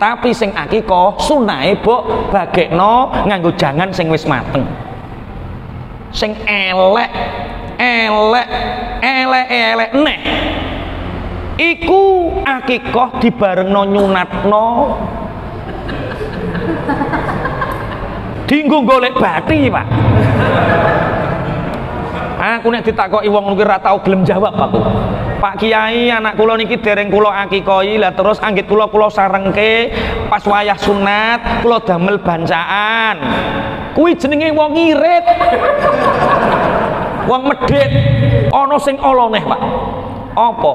Tapi sing akikoh sunahe mbok bagekno nganggo jangan sing wis mateng. Sing elek neh iku akikoh dibarengno nyunatno dienggo golek bathi, Pak. Aku nek ditakoki wong kuwi ora tau gelem jawab aku. Pak Kiai, anak kula niki dereng kula akikoi, lah terus anggit kula sarengke pas wayah sunat kula damel bancaan. Kuwi jenenge wong ngirit. Wong medhit, ana sing ala neh, Pak. Apa?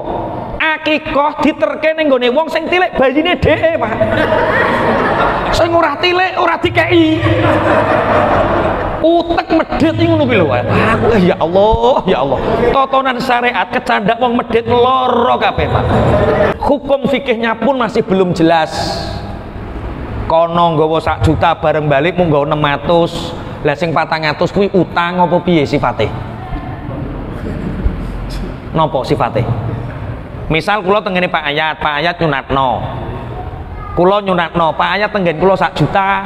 Akikoh diterke ning gone wong sing tilik bayine dheke, Pak. Sing ora tilik ora dikeki. Utek medhit iki ngono kuwi lho. Ya Allah, ya Allah. Totonan syariat kecandak wong medhit lara kabeh, Pak. Hukum fikihnya pun masih belum jelas. Kono nggawa 1 juta bareng balik mung nggawa 600. Lah sing 400 kuwi utang apa piye sifate? Napa sifate? Misal kula tengene Pak Ayat nyunatno. Kula nyunatno, Pak Ayat tenggen kula 1 juta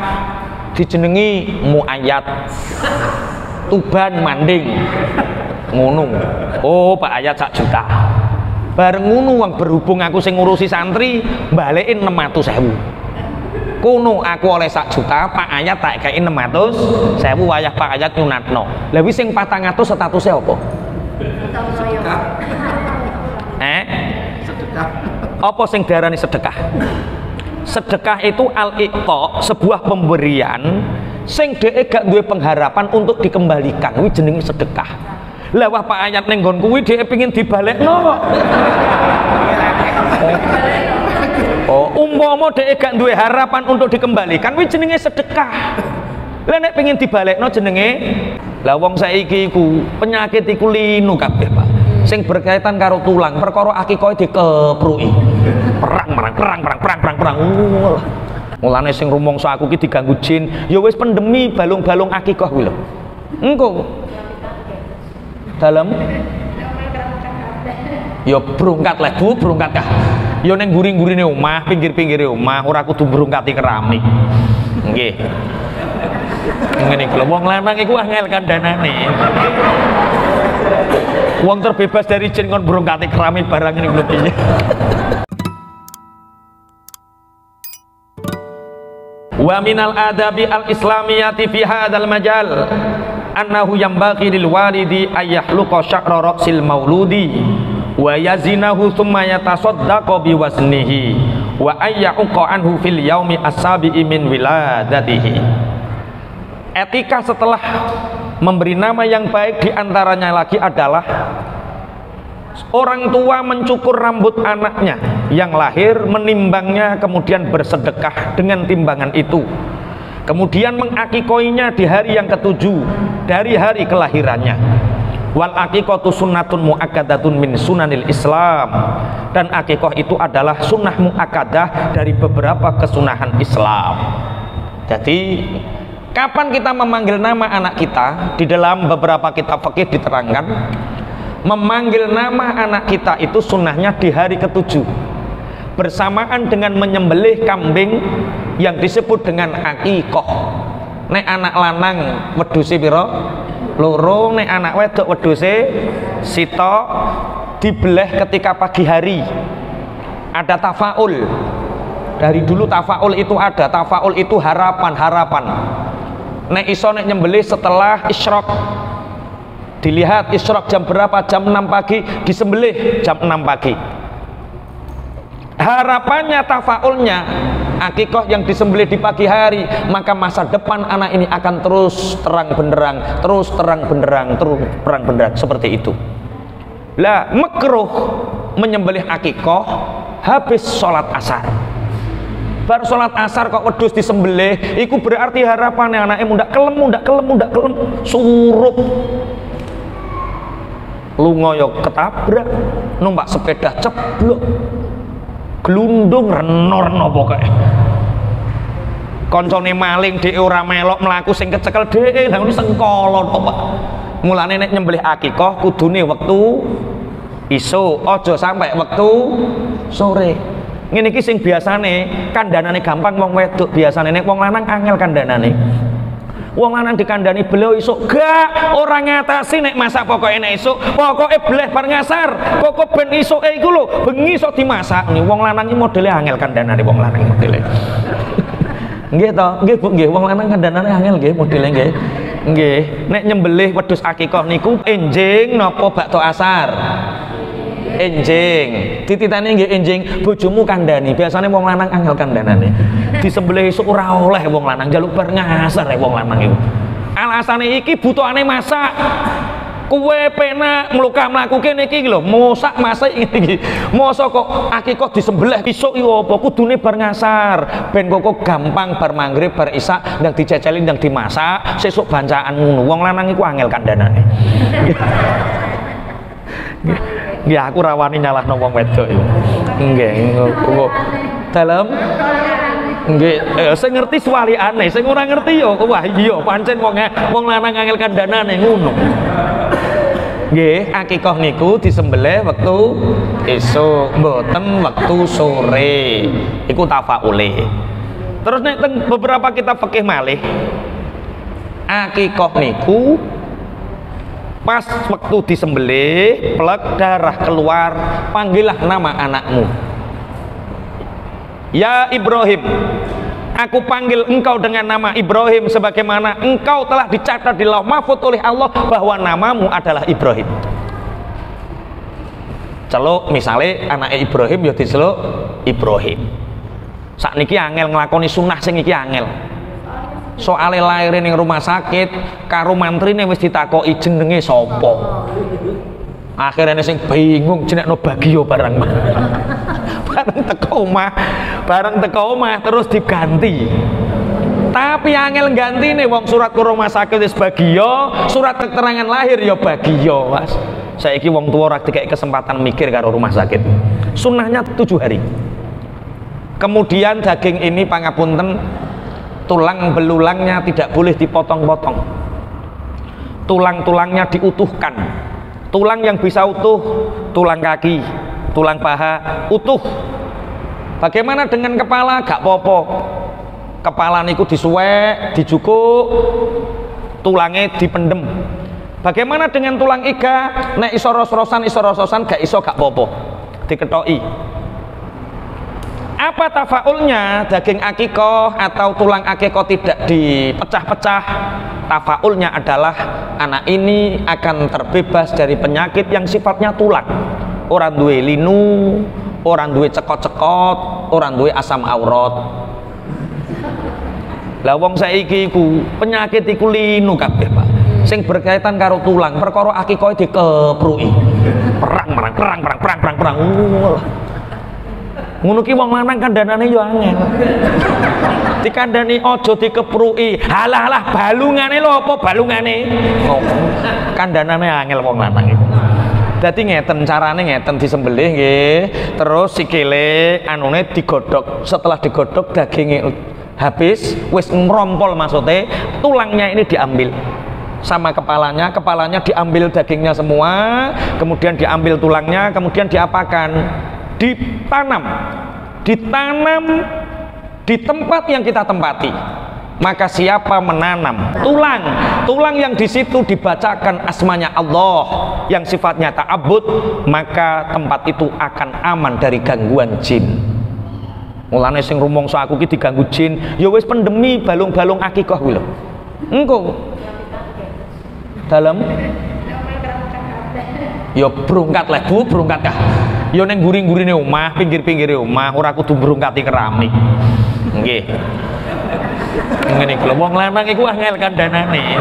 dijenengi Muayyad. Tuban Manding. Ngono. Oh, Pak Ayat 1 juta. Bareng ngono wong berhubung aku sing ngurusi santri, balikin 600.000. Kuno aku oleh 1 juta, Pak Ayat tak kei 600.000 wayah Pak Ayat nyunatno. Lah wis sing 400 statusnya apa? Sedekah. Sedekah. Apa sing diarani sedekah? Sedekah itu al-iqta, sebuah pemberian sing dhek gak duwe pengharapan untuk dikembalikan. Kuwi jenenge sedekah. Lah wah Pak Ayat ning nggon kuwi dhek pengin dibalekno. Oh, umpama dhek gak duwe harapan untuk dikembalikan, kuwi jenenge sedekah. Lah nek pengin dibalekno jenenge, lah wong saiki iku penyakit iku linu kabeh, Pak. Sing berkaitan karo tulang, perkara akikohe dikepruki. Perang. Mulane sing rumangsa aku ki diganggu jin, ya wis pandemi balung-balung akikoh kuwi lho. Engko dalam ya berangkat lah, Bu, berangkat kah? Ya ning guring-gurine omah, pinggir-pinggire omah, ora kudu berangkati keramik. Nggih. Ngene iki lho, wong lanang iku angel kandhanane. Wong terbebas dari jin kon berangkati keramik barang ini lho piye. Wa minal adabi al-islamiyati fi hadzal majal annahu yanbaghi lil walidi ayyahluqa sya'ra ra'sil mauludi wa yazinahu thumma yatasaddaqu bi waznihi wa ayyuqa anhu fil yaumi as-sabi'i min wiladatihi. Etika setelah memberi nama yang baik diantaranya lagi adalah orang tua mencukur rambut anaknya yang lahir, menimbangnya, kemudian bersedekah dengan timbangan itu, kemudian mengakikoinya di hari yang ke-7 dari hari kelahirannya. Wal akikatu sunnatun muakkadatun min sunanil Islam, dan akikoh itu adalah sunnah muakkadah dari beberapa kesunahan Islam. Jadi kapan kita memanggil nama anak kita? Di dalam beberapa kitab fikih diterangkan, memanggil nama anak kita itu sunnahnya di hari ke-7 bersamaan dengan menyembelih kambing yang disebut dengan akikoh. Nek anak lanang wedhuse pira? Loro. Nek anak wedok wedhuse sitok, dibeleh ketika pagi hari. Ada tafaul. Dari dulu tafaul itu ada. Tafaul itu harapan. Nek iso nek nyembelih setelah isyraq, dilihat isyraq jam berapa, jam 6 pagi, disembelih jam 6 pagi. Harapannya, tafaulnya, akikoh yang disembelih di pagi hari, maka masa depan anak ini akan terus terang benderang seperti itu. Lah makruh menyembelih akikoh habis sholat asar. Bar sholat asar kok wedhus disembelih, iku berarti harapannya anaknya mundak kelem surup. Lunga yo ketabrak, numpak sepeda ceblok, glundung renor pokoke. Koncone maling dhek ora melok mlaku sing kecekel dhek, lha ngono sengkala to, Pak. Mulane nek nyembelih akikoh kudune wektu isuk, aja sampai wektu sore. Ngene iki sing biasane kandhanane gampang wong wedok, biasane nek wong lanang angel kandhanane. Wong lanang dikandani beliau isuk gak ora ngatasi nek masak pokoke nek isuk pokoke bleh bar ngasar kok ben isuke iku lho bengi iso dimasak. Wong lanang iki modele angel kandhanane wong lanang modele. Nggih to, nggih Bu, nggih wong lanang kandhanane angel nggih modele nggih. Nggih, nek nyembelih wedhus akikah niku enjing napa bakto asar? Enjing. Tititane nggih enjing, bojomu kandhani. Biasane wong lanang angel kandhanane. Disembelih esuk ora oleh wong lanang, njaluk bar ngasar wong lanang iku. Alasane iki butuhane masak. Kowe penak mluka mlaku kene iki lho, masak iki. Mosok kok akikah disembelih isuk iki apa? Kudune bar ngasar, ben kok gampang bar maghrib bar isya ndang diceceli ndang dimasak, sesuk bancaan ngono. Wong lanang iku angel kandhanane. Nggih aku rawani nyalahno wong wedok iku. Nggih, dalem nggih sing ngerti suwalikane, sing ora ngerti yo wah iya pancen wong lanang angel kandhanane ngono. Nggih, akikah niku disembelih wektu esuk, mboten wektu sore. Iku tafaule. Terus nek teng beberapa kitab fikih malih, akikah niku pas waktu disembelih, plek darah keluar, panggillah nama anakmu. Ya Ibrahim, aku panggil engkau dengan nama Ibrahim sebagaimana engkau telah dicatat di Lauh Mahfuz oleh Allah bahwa namamu adalah Ibrahim. Celuk misalnya anak Ibrahim ya diceluk Ibrahim. Sakniki angel nglakoni sunah sing iki angel. Soale laire ning rumah sakit karo mantrine wis ditakoki jenenge sapa. Akhirnya sing bingung jenekno Bagio barang bareng teko omah terus diganti. Tapi angel gantine wong surat ke rumah sakit wis Bagio, surat keterangan lahir ya Bagio, Mas. Saiki wong tua ora dikek kesempatan mikir karo rumah sakit. Sunahnya 7 hari. Kemudian daging ini pangapunten, tulang belulangnya tidak boleh dipotong-potong. Tulang-tulangnya diutuhkan. Tulang yang bisa utuh, tulang kaki, tulang paha, utuh. Bagaimana dengan kepala? Gak popo. Kepala niku disuwek, dijukuk, tulangnya dipendem. Bagaimana dengan tulang iga? Nek iso ros-rosan gak iso gak popo. Diketoki. Apa tafaulnya daging akikoh atau tulang akikoh tidak dipecah-pecah? Tafaulnya adalah anak ini akan terbebas dari penyakit yang sifatnya tulang. Orang duwe linu, orang duwe cekot-cekot, orang duwe asam aurat. Lah wong saiki iku penyakit iku linu kabeh, Pak. Sing berkaitan karo tulang, perkara akikoh dikepruki. Perang. Ngono ki wong lanang kandhanane yo angel. Dikandani aja dikepruki. Halah balungane lho apa balungane? Kandhanane angel wong lanang iku. Dadi ngeten carane ngeten disembelih nggih. Terus sikile anune digodhog. Setelah digodhog daginge habis, wis ngrompol maksudnya, tulangnya ini diambil. Sama kepalanya diambil dagingnya semua, kemudian diambil tulangnya, kemudian diapakan? Ditanam di tempat yang kita tempati. Maka siapa menanam tulang yang di situ dibacakan asmanya Allah yang sifatnya ta'abbud, maka tempat itu akan aman dari gangguan jin. Mulane sing rumangsa aku ki diganggu jin, ya wis pendemi balung-balung akikah kuwi lho. Engko dalam ya berungkat lah Bu, berungkat kah? Ya neng guring-gurine omah, pinggir-pinggire omah, ora kudu berungkati keramik. Nggih. Ngene iki lho, wong lanang iku angel kandhanane.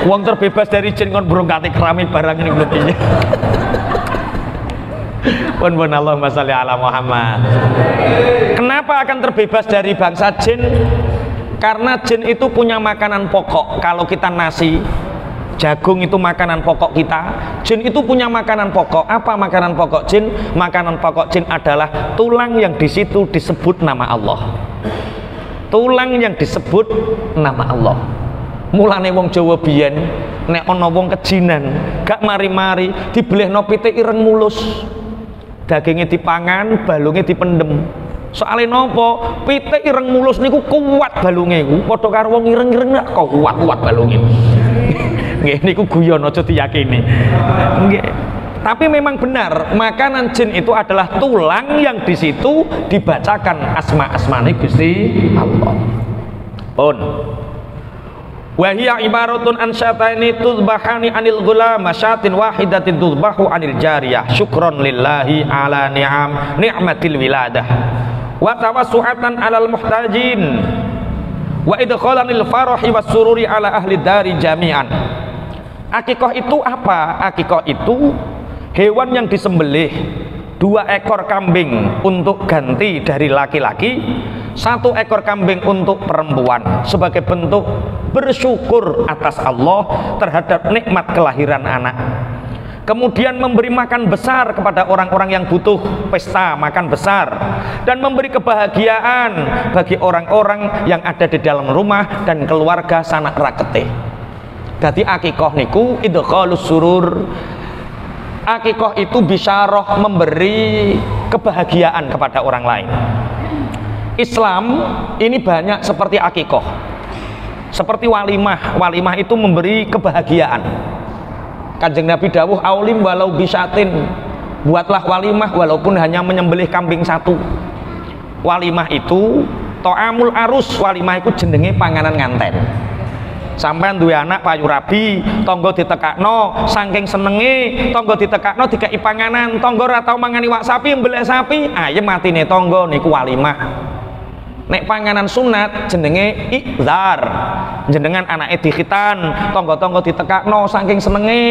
Wong terbebas dari jin kon berungkati keramik barang ini lho piye. Pun Allahumma sholli ala Muhammad. Kenapa akan terbebas dari bangsa jin? Karena jin itu punya makanan pokok. Kalau kita nasi, jagung itu makanan pokok kita. Jin itu punya makanan pokok. Apa makanan pokok jin? Makanan pokok jin adalah tulang yang di situ disebut nama Allah. Tulang yang disebut nama Allah. Mulane wong Jawa biyen nek ana wong kejinan, gak mari-mari dibelehno pitik ireng mulus. dagingnya dipangan, balungnya dipendem. Soalnya nopo, pitik ireng mulus niku kuat balungnya iku. Padha karo wong ireng-ireng nak kuat balungnya. Nggih niku guyon aja diyakini. Nggih. Tapi memang benar, makanan jin itu adalah tulang yang di situ dibacakan asma-asmane Gusti Allah. Pun wa hiya ibaratun an syataini tuzbahani anil ghulam syatin wahidatin tuzbahu anil jariyah syukron lillahi ala ni'matil wiladah wa tawassu'atan alal muhtajin wa idkhalanil farahi was sururi ala ahli dari jami'an. Akikah itu apa? Akikah itu hewan yang disembelih 2 ekor kambing untuk ganti dari laki-laki, 1 ekor kambing untuk perempuan sebagai bentuk bersyukur atas Allah terhadap nikmat kelahiran anak. Kemudian memberi makan besar kepada orang-orang yang butuh, pesta makan besar, dan memberi kebahagiaan bagi orang-orang yang ada di dalam rumah dan keluarga sanak rakete. Jadi akikah niku idkhalus surur. Akikah itu bisyarah, memberi kebahagiaan kepada orang lain. Islam ini banyak seperti akikah, seperti walimah. Walimah itu memberi kebahagiaan. Kanjeng Nabi dawuh aulim walau bisyatin, buatlah walimah walaupun hanya menyembelih kambing 1. Walimah itu to'amul arus. Walimah itu jenenge panganan nganten. Sampean duwe anak payu rabi, tangga ditekakno, saking senenge tangga ditekakno dikai panganan, tangga ora tau mangani wak sapi, mbeleh sapi, ayem matine tangga niku walimah. Nek panganan sunat jenenge ikzar. Jenengan anake dikhitan, tangga-tangga ditekakno saking senenge,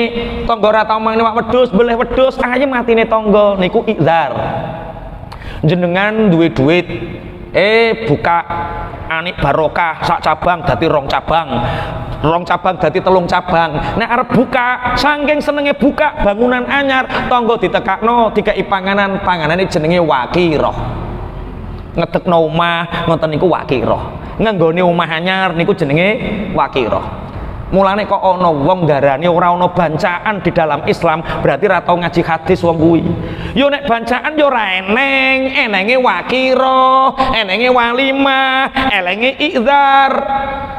tangga ora tau mangani wak wedhus, mbeleh wedhus, ayem matine tangga niku ikzar. Jenengan duwe duit, buka anik barokah sak cabang dadi 2 cabang, 2 cabang dadi 3 cabang. Nek arep buka saking senenge buka bangunan anyar, tangga ditekakno dikai panganan, panganane jenenge wakirah. Ngedekno omah ngoten niku wakirah. Nganggone omah anyar niku jenenge wakirah. Mulane kok ana wong darani ora ana bancaan di dalam Islam, berarti ora tau ngaji hadis wong kuwi. Yo nek bancaan yo ora eneng, enenge wakira, enenge walimah, elenge ikzar.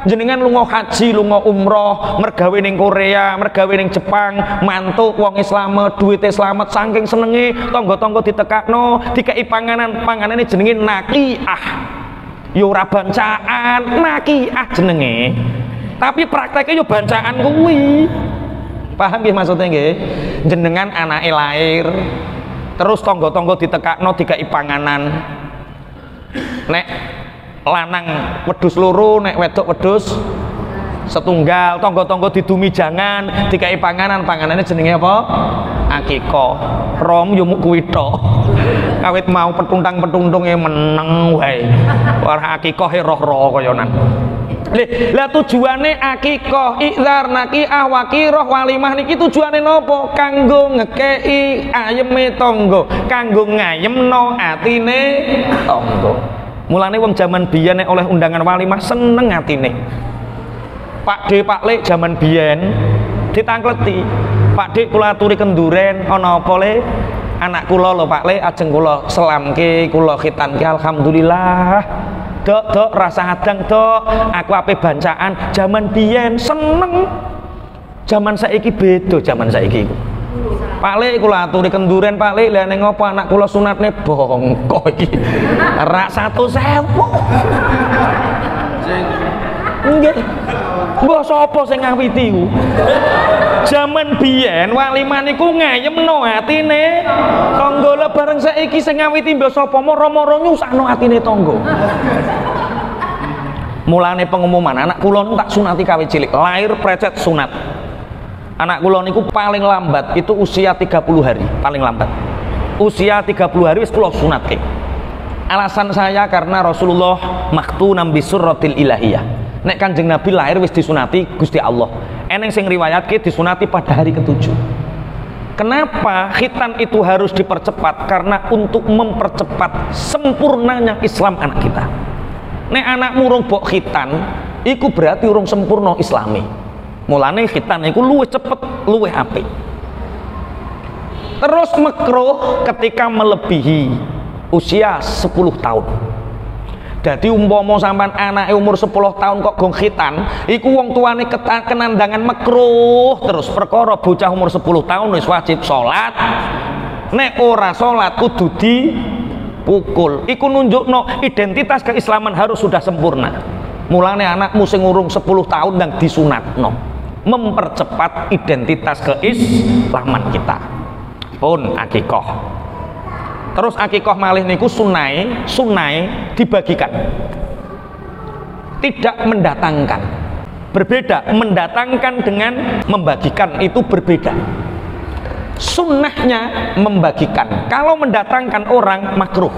Jenengan lunga haji, lunga umroh, mergawe ning Korea, mergawe ning Jepang, mantuk wong Islam, duwite slamet saking senenge, tangga-tangga ditekakno, dikai panganan, panganane jenenge naqiah. Yo ora bancaan, naqiah jenenge. Tapi prakteknya yo bancaan kuwi. Paham nggih maksudnya nggih? Jenengan anake lahir, terus tangga-tangga ditekakno dikai panganan. Nek lanang wedhus loro, nek wedok wedhus setunggal, tangga-tangga didumi jangan dikai panganan, panganane jenenge apa? Akikah. Rom yo muk kuwi tok. Kawit mau petundang-petundunge meneng wae. Ora akikah roh-roh kayanan. Lah tujuane akikah, ikzar, naqiah, wakirah, walimah niki tujuane napa? Kanggo ngekei ayeme tangga, kanggo ngayemno atine tangga. Mulane wong jaman biyen nek oleh undangan walimah seneng atine. Pak D, Pak Le jaman biyen ditangkleti. Pak D kula aturi kenduren ana apa Le? Anak kula lho Pak Le ajeng kula selamke, kula khitanke alhamdulillah. Dok rasa adang dok, aku ape bancaan zaman biyen seneng. Zaman saiki beda zaman saiki iku. Pak Le kula aturi kenduren Pak Le, lha ning ngopo anak kula sunatne bongko iki. Rak 1.000. Nggih. Mbah sapa sing ngawiti ku? Zaman biyen walimah niku ngayemno atine tangga, lah bareng saiki sing ngawiti mbah sapa mara-mara nyusahno atine tangga. Mulane pengumuman anak kula niku tak sunati kawit cilik, lahir precet sunat. Anak kula niku paling lambat itu usia 30 hari, paling lambat. Usia 30 hari wis kula sunatke. Alasan saya karena Rasulullah maktunam bisurratil ilahiyah. Nek Kanjeng Nabi lahir wis disunati Gusti Allah. Eneng sing riwayatke disunati pada hari ke-7. Kenapa khitan itu harus dipercepat? Karena untuk mempercepat sempurnanya Islam anak kita. Nek anakmu urung mbok khitan, iku berarti urung sempurna Islami. Mulane khitan iku luwih cepet, luwih apik. Terus makruh ketika melebihi usia 10 tahun. Jadi umpama sampean anake umur 10 tahun kok gong khitan, iku wong tuane kenandangan makruh terus perkara bocah umur 10 tahun wis wajib salat. Nek ora salat kudu dipukul. Iku nunjukno identitas keislaman harus sudah sempurna. Mulane anakmu sing urung 10 tahun ndang disunatno. Mempercepat identitas keislaman kita. Pun akikah. Terus akikah malih niku sunai dibagikan. Tidak mendatangkan. Berbeda, mendatangkan dengan membagikan itu berbeda. Sunnahnya membagikan. Kalau mendatangkan orang makruh.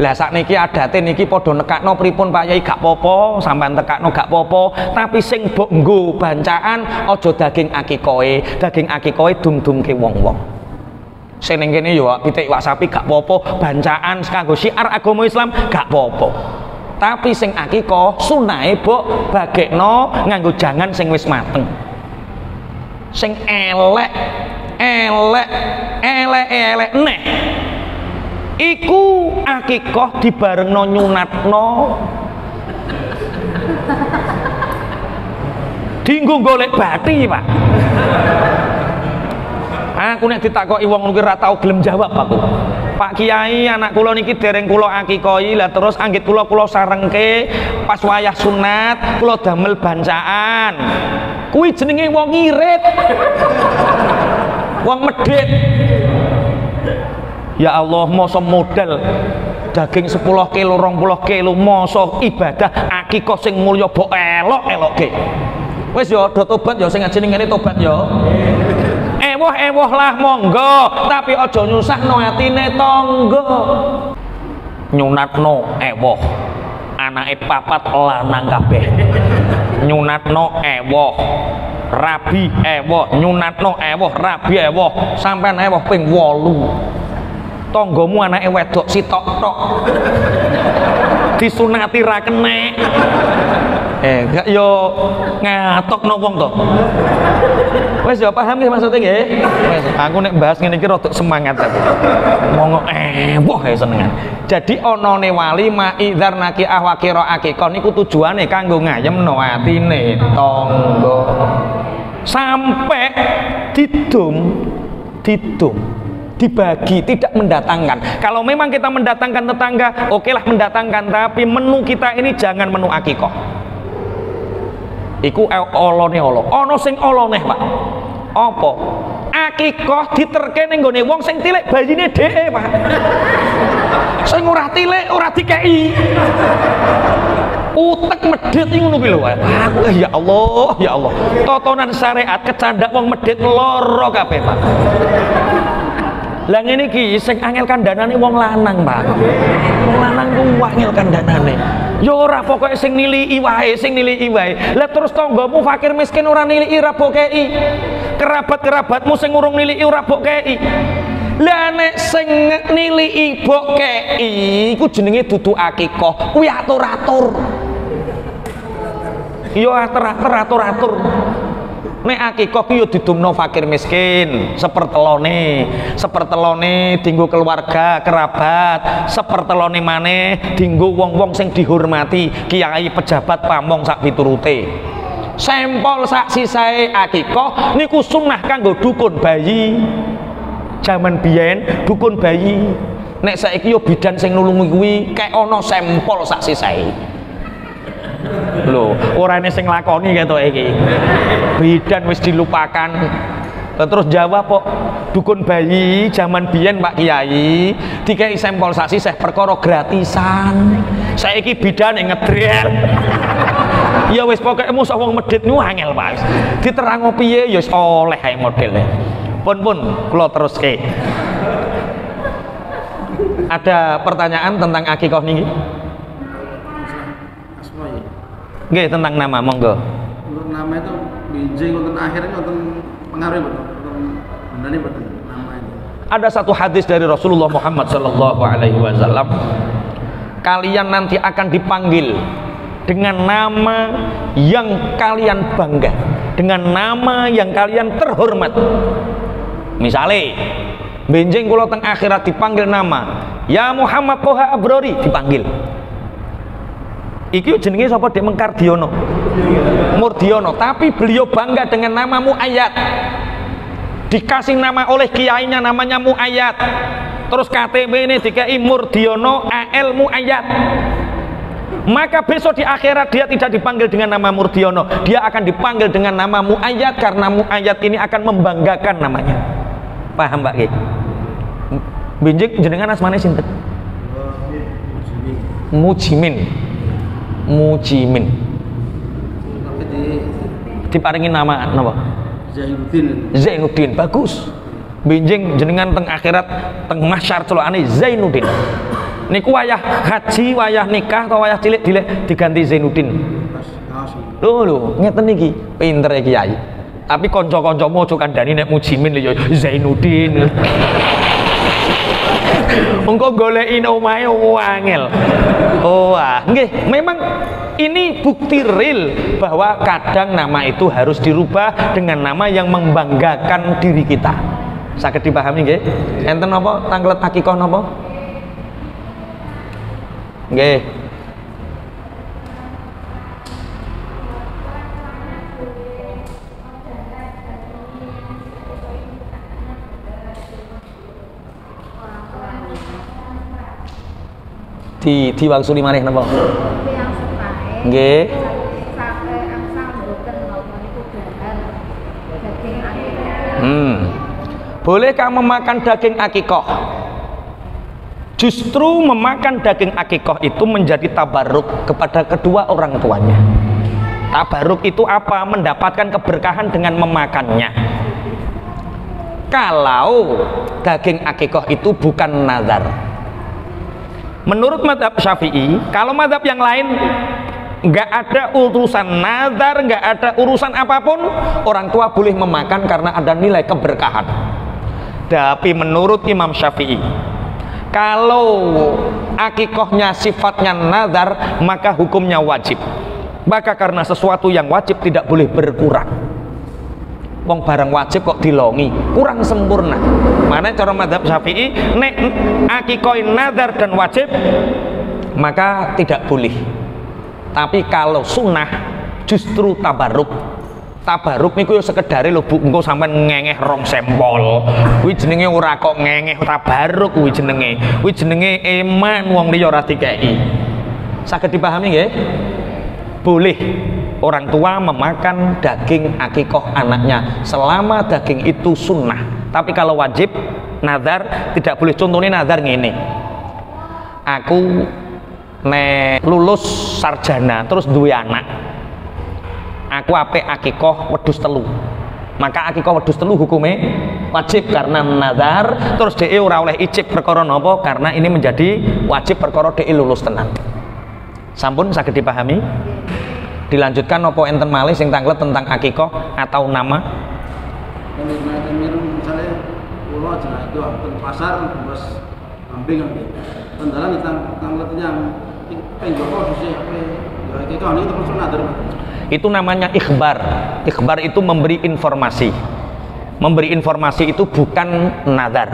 Lah sakniki adate niki padha nekakno pripun Pak Yai gak popo, sampean tekakno gak popo, tapi sing mbok nggo bancaan aja daging akikoe dum-dumke wong-wong. Sing ning kene yo pitik wak sapi gak popo, bancaan kanggo syiar agama Islam gak popo. Tapi sing akikoh sunahe mbok bagekno nganggo jangan sing wis mateng. Sing elek neh iku akikoh dibarengno nyunatno dinggo golek bathi Pak. Aku nek ditakoki wong niku ora tau gelem jawab aku. Pak Kiai, anak kula niki dereng kula akikoi, lah terus anggit kula sarengke pas wayah sunat kula damel bancaan. Kuwi jenenge wong ngirit. Wong medhit. Ya Allah, masa modal daging 10 kilo 20 kilo masa ibadah akikah sing mulya mbok elok-elokke. Wis ya do tobat ya sing ngajeni ngene tobat ya. Ewoh lah monggo, tapi aja nyusahno atine tangga. Nyunatno ewoh. Anake papat lanang kabeh. Nyunatno ewoh. Rabi ewoh, nyunatno ewoh, rabi ewoh, sampean ewoh ping 8. Tanggamu anake wedok sitok tok. Disunati ra kenek. Gak yo ngatokno wong to. Wis yo paham nggih maksudnya nggih? Wis aku nek bahas ngene iki rada semangat aku. Monggo wah senengan. Jadi onone wali maidzar naki ahwakira akikah niku tujuane kanggo ngayemno atine tangga. Sampai didum dibagi, tidak mendatangkan. Kalau memang kita mendatangkan tetangga, okelah mendatangkan, tapi menu kita ini jangan menu akikah. Iku olone ono sing olone Pak. Apa? Akikah diterke ning gone wong sing tilik bayine dheke Pak. Sing ora tilik ora dikeki. Utek medhit iki ngono kuwi lho. Aku ya Allah. Totonan syariat kecandak wong medhit lara kabeh Pak. Lah ngene iki sing angel kandhanane wong lanang, Pak. Wong lanang ku angel kandhanane. Ya ora pokoke sing niliki wae, Lah terus tanggamu fakir miskin ora niliki ra mbok kei. Kerabat-kerabatmu sing urung niliki ora mbok kei. Lah nek sing niliki mbok kei iku jenenge dudu akikah, kuwi atur-atur. Ya atur-atur. Nek akikah ki yo didumno fakir miskin, sepertelone dinggo keluarga, kerabat, sepertelone maneh dinggo wong-wong sing dihormati, kiai, pejabat, pamong sak piturute. Sampel sak sisae akikah niku sunah kanggo dukun bayi. Jaman biyen dukun bayi. Nek saiki yo bidan sing nulungi kuwi kek ana sampel sak sisae. Lho, orane sing lakoni ketoke iki. Bidan wis dilupakan. Terus jawab kok dukun bayi zaman biyen Pak Kiai dikei sampel sak sisih perkara gratisan. Saiki bidane ngedret. Ya wis pokoke musuh wong medhit nu angel Pak. Diterango piye ya wis oleh ae modele. Pun kula teruske. Ada pertanyaan tentang akikah niki? Nggih, tentang nama, monggo. Untuk nama itu biji untuk akhirnya untuk pengaruh benar betul nama itu. Ada satu hadis dari Rasulullah Muhammad sallallahu alaihi wasallam. Kalian nanti akan dipanggil dengan nama yang kalian bangga, dengan nama yang kalian terhormat. Misalnya benjing kula teng akhirat dipanggil nama, ya Muhammad Toha Abrori, dipanggil. Iki jenenge sapa Dek Mengkardiono? Murdiono, tapi beliau bangga dengan nama Muayyad. Dikasih nama oleh kiainya namanya Muayyad. Terus KTP ini dikai Murdiono AL Muayyad. Maka besok di akhirat dia tidak dipanggil dengan nama Murdiono, dia akan dipanggil dengan nama Muayyad karena Muayyad ini akan membanggakan namanya. Paham Pak Ki? Benjing jenengan asmane sinten? Mujimin. Mujimin. Diparingi nama napa? Zainuddin. Zainuddin, bagus. Benjing jenengan teng akhirat teng mahsyar celokane Zainuddin. Niku wayah haji, wayah nikah atau wayah cilik-cilik diganti Zainuddin. Lho, ngeten iki, pinter iki Kiai. Tapi kanca-kancamu aja kandhani nek Mujimin lho ya Zainuddin. Engko goleki omahe wangel. Oh, nggih, memang ini bukti real bahwa kadang nama itu harus dirubah dengan nama yang membanggakan diri kita. Saged dipahami nggih? Enten napa tanglet akikah napa? Nggih. Diwangsuli maneh napa? Nggih. Bolehkah memakan daging akikah? Justru memakan daging akikah itu menjadi tabarruk kepada kedua orang tuanya. Tabarruk itu apa? Mendapatkan keberkahan dengan memakannya. Kalau daging akikah itu bukan nazar. Menurut mazhab Syafi'i, kalau mazhab yang lain nggak ada urusan nazar, nggak ada urusan apapun, orang tua boleh memakan karena ada nilai keberkahan. Tapi menurut Imam Syafi'i, kalau akikahnya sifatnya nazar, maka hukumnya wajib. Maka karena sesuatu yang wajib tidak boleh berkurang. Wong barang wajib kok dilongi, kurang sempurna. Mana cara mazhab Syafi'i, nek akikah nazar dan wajib maka tidak boleh. Tapi kalau sunnah justru tabarruk. Tabarruk niku yo sekedare lho Bu, engko sampean ngengeh rong sempol. Kuwi jenenge ora kok ngengeh tabarruk kuwi jenenge. Kuwi jenenge eman wong liya ora dikeki. Saged dipahami nggih? Boleh orang tua memakan daging akikah anaknya selama daging itu sunnah. Tapi kalau wajib nazar tidak boleh. Contohnya nazar ngene, aku lulus sarjana terus duwe anak, aku apik akikah wedhus telu, maka akikah wedhus telu hukumnya wajib karena nazar. Terus DE ora oleh icip perkara napa karena ini menjadi wajib perkara DE lulus tenan. Sampun saged dipahami? Dilanjutkan nopo enten malih sing tanglet tentang akikah atau nama? Misalnya pulau aja itu pasar bos kambing kan, pendalan tangletnya penjoko sih akikah ini termasuk nazar. Itu namanya ikhbar. Ikhbar itu memberi informasi. Memberi informasi itu bukan nazar.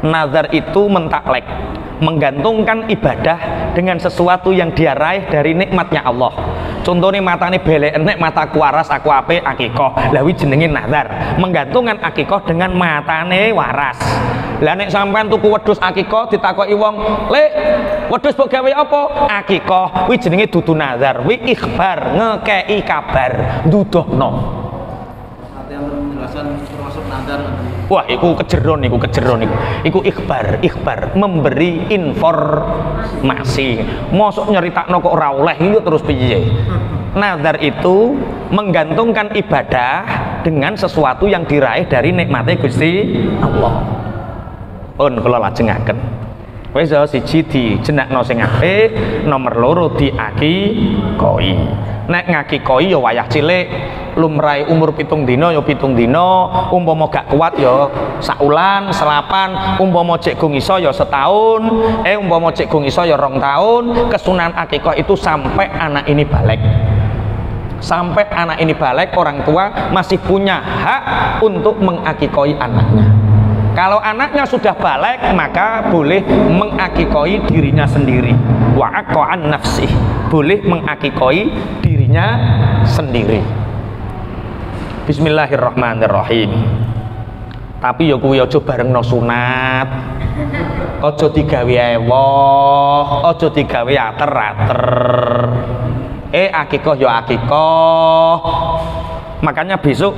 Nazar itu mentaklek, menggantungkan ibadah dengan sesuatu yang dia raih dari nikmatnya Allah. Contohnya matane belek enek, mataku waras aku apik akikah. Lah kuwi jenenge nazar. Menggantungkan akikah dengan matane waras. Lah nek sampean tuku wedhus akikah ditakoki wong, "Lek, wedhus mbok gawe apa?" Akikah. Kuwi jenenge dudu nazar. Kuwi ikhbar, ngekeki kabar, nduduhno. Artinya penjelasan termasuk nazar. Wah, iku kejeron niku. Iku ikhbar, memberi informasi. Mosok nyeritakno kok ora oleh iki terus piye? Nazar itu menggantungkan ibadah dengan sesuatu yang diraih dari nikmate Gusti Allah. Pun kula lajengaken. Wis siji dijenakno sing apik, nomor loro diakikoi. Nek ngakikoi ya wayah cilik, lumrahe umur 7 dina ya 7 dina, umpama gak kuat ya saulan, selapan, umpama cek go iso ya setahun, umpama cek go iso ya 2 tahun. Kesunahan akikah itu sampai anak ini balik. Sampai anak ini balik, orang tua masih punya hak untuk mengakikoi anaknya. Kalau anaknya sudah balik, maka boleh mengakikoi dirinya sendiri. Wa aqa'an nafsih, boleh mengakikoi dirinya sendiri. Bismillahirrahmanirrahim. Tapi ya kuwi aja barengno sunat. Aja digawe ewoh, aja digawe ater-ater. Akikoh ya akikoh. Makanya besok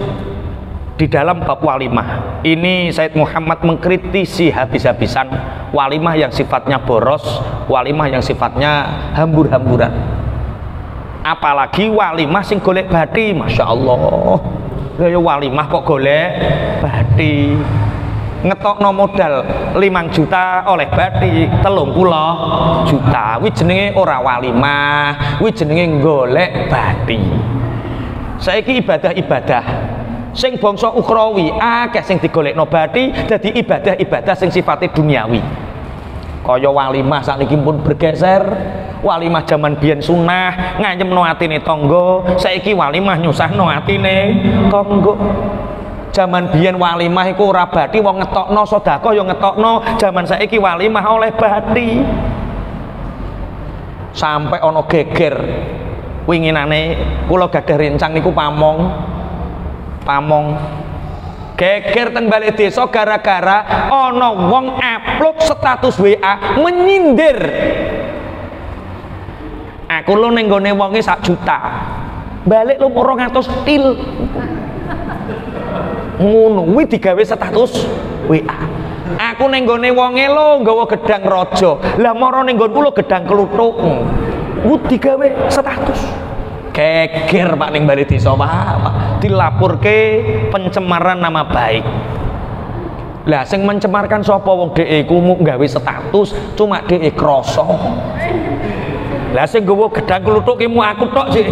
di dalam bab walimah ini Said Muhammad mengkritisi habis-habisan walimah yang sifatnya boros, walimah yang sifatnya hambur-hamburan. Apalagi walimah sing golek bathi, masya Allah. Lah ya walimah kok golek bathi. Ngetokno modal 5 juta oleh bathi 30 juta. Kuwi jenenge ora walimah, kuwi jenenge golek bathi. Saiki ibadah-ibadah sing bangsa ukhrawi akeh sing digolekno bathi dadi ibadah-ibadah sing sifatnya duniawi. Kaya walimah sakniki pun bergeser. Walimah zaman biyen sunah nganyemno atine tangga, saiki walimah nyusahno atine tangga. Zaman biyen walimah iku ora bathi wong ngetokno sedekah ya ngetokno, zaman saiki walimah oleh bathi. Sampai ana geger. Winginane kula gadah rencang niku pamong geger teng balik desa gara-gara ana wong upload status WA menyindir. Aku lo ning gone wonge 1 juta. Balik lo 200 til. Ngono kuwi digawe status WA. Aku ning gone wonge lo nggawa gedang raja. Lah mara ning nggonku lo gedang kluthuk. Ku digawe status. Geger Pak ning bali desa Pak, dilapurke pencemaran nama baik. Lah sing mencemarkan sapa wong dhek iku mung gawe status cuma dhek krasa. Lah sing nggawa gedang kluthuk ki mu aku tok sih.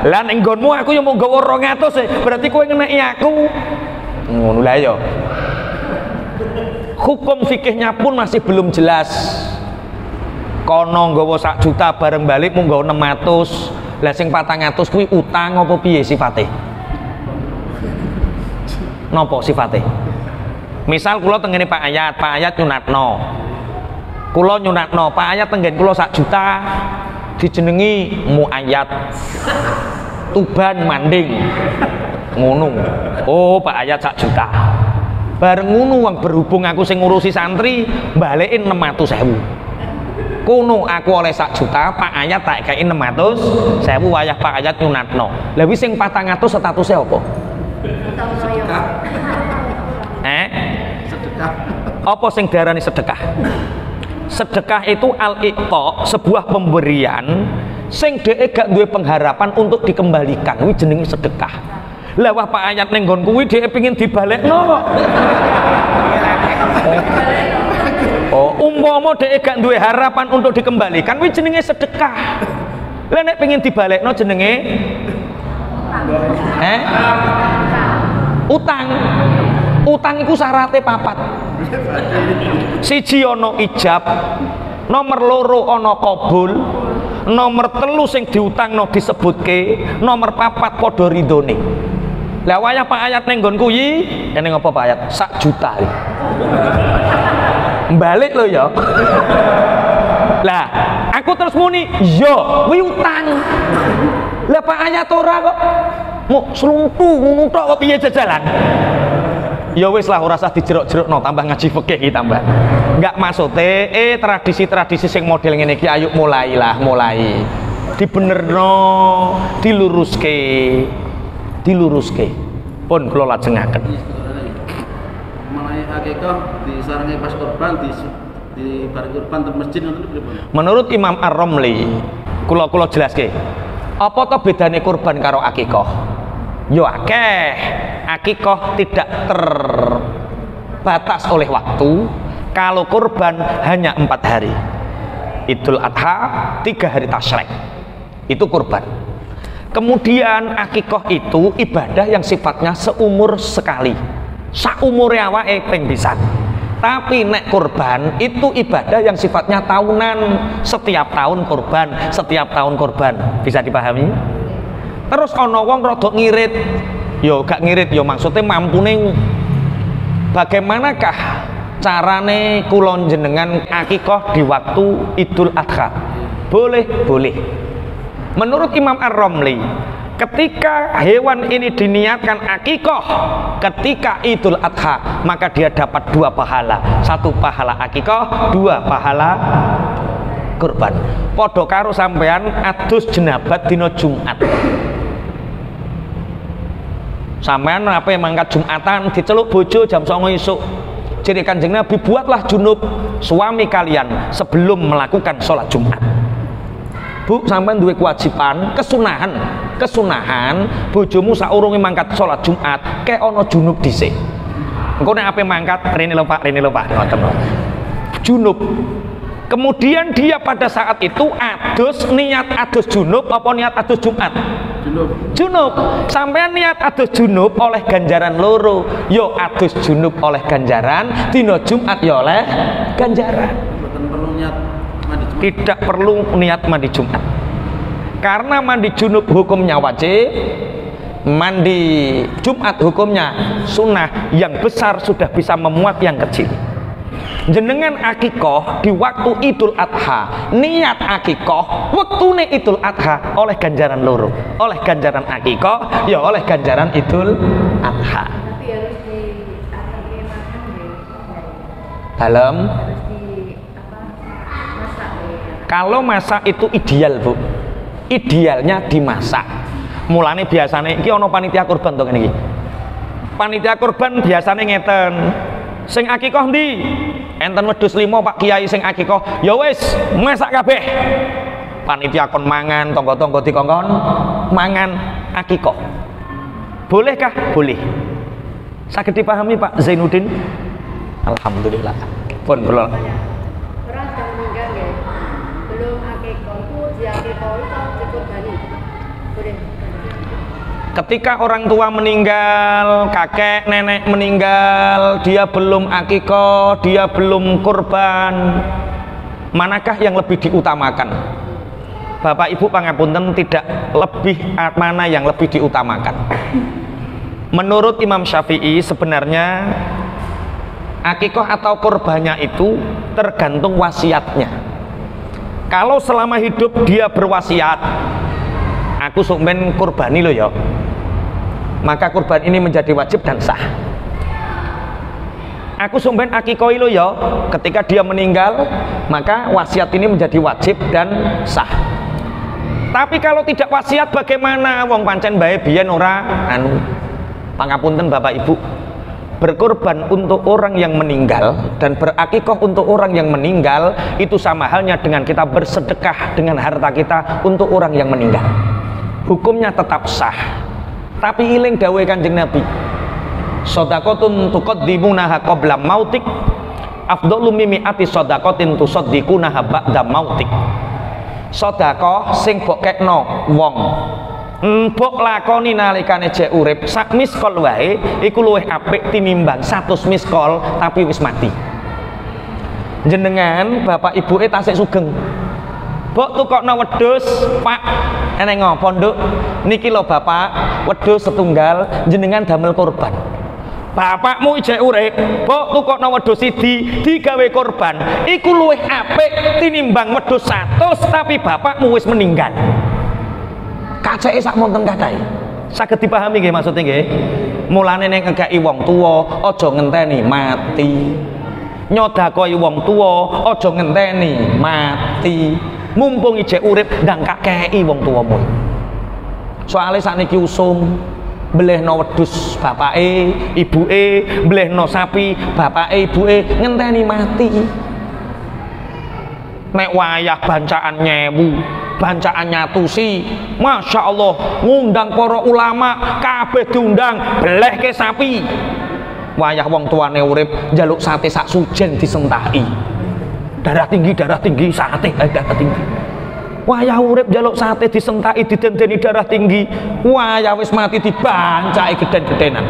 Lah ning nggonmu aku yo mung nggawa 200 sih, berarti kowe ngeneki aku. Ngono lah ya. Hukum fikihnya pun masih belum jelas. Kono nggawa 1 juta bareng balik mung nggawa 600. Lah sing 400 kuwi utang apa piye sifate? Napa sifate? Misal kula tengene Pak Ayat nyunatno. Kula nyunatno, Pak Ayat tenggen kula 1 juta dijenengi Muayyad. Tuban Manding. Ngono. Oh, Pak Ayat 1 juta. Bareng ngono wong berhubung aku sing ngurusi santri, balikin 600.000. Kuno aku oleh 1 juta, Pak Ayat tak kei 600.000 wayah Pak Ayat nyunatno. Lah wis sing 400 statusnya apa? Sedekah. Sedekah. Apa sing diarani sedekah? Sedekah itu al-iqta, sebuah pemberian sing dhek gak duwe pengharapan untuk dikembalikan. Kuwi jenenge sedekah. Lah wah Pak Ayat ning nggon kuwi dhek pengin dibalekno kok. Umpama dhek gak duwe harapan untuk dikembalikan kuwi jenenge sedekah. Lah nek pengin dibalekno jenenge utang. Utang iku syaratnya 4. Siji ana ijab, nomor 2 ana qabul, nomor 3 sing diutangno disebutke, nomor 4 padha ridhone. Lah wayah Pak Ayat ning nggon kuwi, kene ngopo Pak Ayat? 1 juta. Balik lo ya. Lah, aku terus muni, yo, kuwi utang. Lah Pak Ayat ora kok. Mau slumpu ngono tok kok piye jajalan? Ya wis lah ora usah dijerok-jerokno, tambah ngaji fikih iki tambah. Enggak maksude tradisi-tradisi sing model ngene iki ayo mulai. Dibenerno, diluruske. Pun kula lajengaken. Mengenai akikah disarangi pas kurban di bareng kurban di masjid ngoten pripun? Menurut Imam Ar-Ramli, kula jelaske. Apa to bedane kurban karo akikah? Yo akeh. Akikah tidak terbatas oleh waktu. Kalau kurban hanya 4 hari. Idul Adha 3 hari tasyrik. Itu kurban. Kemudian akikah itu ibadah yang sifatnya seumur sekali. Saumure awake ping pisan. Tapi nek kurban itu ibadah yang sifatnya tahunan. Setiap tahun kurban. Bisa dipahami? Terus ana wong rada ngirit. Yo gak ngirit yo maksudnya mampune bagaimanakah carane kulon jenengan akikoh di waktu Idul Adha? Boleh. Menurut Imam Ar-Romli, ketika hewan ini diniatkan akikoh ketika Idul Adha, maka dia dapat 2 pahala. 1 pahala akikoh, 2 pahala kurban. Podo karo sampean adus jenabat dino Jumat. Sampean apa yang mangkat Jumatan diceluk bojo jam 09.00 esuk. Jadi Kanjeng Nabi, buatlah junub suami kalian sebelum melakukan sholat Jumat. Bu, sampean duwe kewajiban kesunahan bojomu saurunge mangkat sholat Jumat kek ono junub dhisik. Engko nek ape mangkat rene lho Pak ngoten. Junub. Kemudian dia pada saat itu niat adus junub apa niat adus Jumat? Junub. Sampean niat adus junub oleh ganjaran loro. Yo adus junub oleh ganjaran, dina Jumat yo oleh ganjaran. Tidak perlu niat mandi Jumat. Karena mandi junub hukumnya wajib, mandi Jumat hukumnya sunnah. Yang besar sudah bisa memuat yang kecil. Jenengan akikoh di waktu Idul Adha, niat akikoh waktune Idul Adha oleh ganjaran loro, oleh ganjaran akikoh ya oleh ganjaran Idul Adha. Tapi harus dalam masak. Kalau masak itu ideal, Bu. Idealnya dimasak. Mulane biasanya iki ana panitia kurban to ngene iki. Panitia kurban biasanya ngeten. Sing akikoh ndi? Enten wedhus 5 Pak Kiai sing akikoh, ya wis masak kabeh. Panitia kon mangan, tangga-tangga dikongkon mangan akikoh. Bolehkah? Boleh. Saged dipahami Pak Zainuddin? Alhamdulillah. Pun kula. Orang sudah meninggal ya, belum akikoh itu diakikoh atau dikurbani? Boleh. Ketika orang tua meninggal, kakek, nenek meninggal, dia belum akikoh, dia belum kurban, manakah yang lebih diutamakan? Bapak Ibu pangapunten, tidak lebih mana yang lebih diutamakan. Menurut Imam Syafi'i sebenarnya akikoh atau kurbannya itu tergantung wasiatnya. Kalau selama hidup dia berwasiat, aku sukmen kurbani lo ya, maka kurban ini menjadi wajib dan sah. Aku sumben akikoi lo ya, ketika dia meninggal maka wasiat ini menjadi wajib dan sah. Tapi kalau tidak wasiat bagaimana? Wong pancen bae biyen ora anu. Pangapunten Bapak Ibu, berkorban untuk orang yang meninggal dan berakikoh untuk orang yang meninggal itu sama halnya dengan kita bersedekah dengan harta kita untuk orang yang meninggal. Hukumnya tetap sah. Tapi iling dawuh Kanjeng Nabi, shadaqatun tuqaddimunaha qabla mautik afdalu mimi'ati shadaqatin tusaddiqunaha ba'da mautik. Sedekah sing mbok kekno wong mbok lakoni nalikane jek urip sak miskol wae iku luwih apik tinimbang 100 miskol tapi wis mati. Jenengan bapak ibuke tasik sugeng, mbok tukokno wedhus Pak, eneng ngopo nduk? Niki lho bapak, wedhus setunggal jenengan damel kurban. Bapakmu ijek urip, mbok tukokno wedhus siji digawe kurban, iku luwih apik tinimbang wedhus 100 tapi bapakmu wis meninggal. Kaceke sak monten kathah. Saged dipahami nggih maksudnya nggih? Mulane nek ngekeki wong tuwa aja ngenteni mati. Nyodakoi wong tuwa aja ngenteni mati. Mumpung ijek urip ndang kakeki wong tuwamu. Soale sakniki usum mblehno wedhus bapake, ibuke, mblehno sapi bapake, ibuke ngenteni mati. Nek wayah bancaan nyewu, bancaan nyatusi, Masya Allah ngundang para ulama kabeh diundang, blehke sapi. Wayah wong tuane urip njaluk sate sak sujen disentaki. Darah tinggi sate darah tinggi. Wayah urip njaluk sate disentaki didendeni darah tinggi. Wayah wis mati dibancaki geden-gedenan.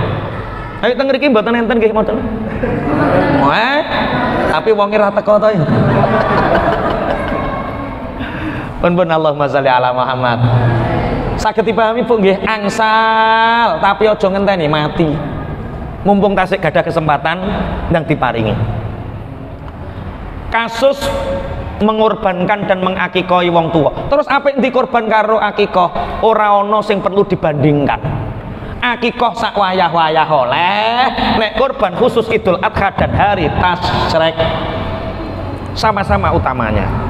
Ayo teng mriki mboten enten nggih mboten. Tapi wonge ra teko to. Pun Allahumma sholli ala Muhammad. Saged dipahami Bu nggih, angsal tapi aja ngenteni mati. mumpung tasik gada kesempatan yang diparingi. Kasus mengorbankan dan mengakikoi wong tua. Terus apa yang dikorban karo akikoh? Ora ono sing perlu dibandingkan. Akikoh sak wayah-wayah oleh, nek korban khusus Idul Adha dan hari tasyrik sama-sama utamanya.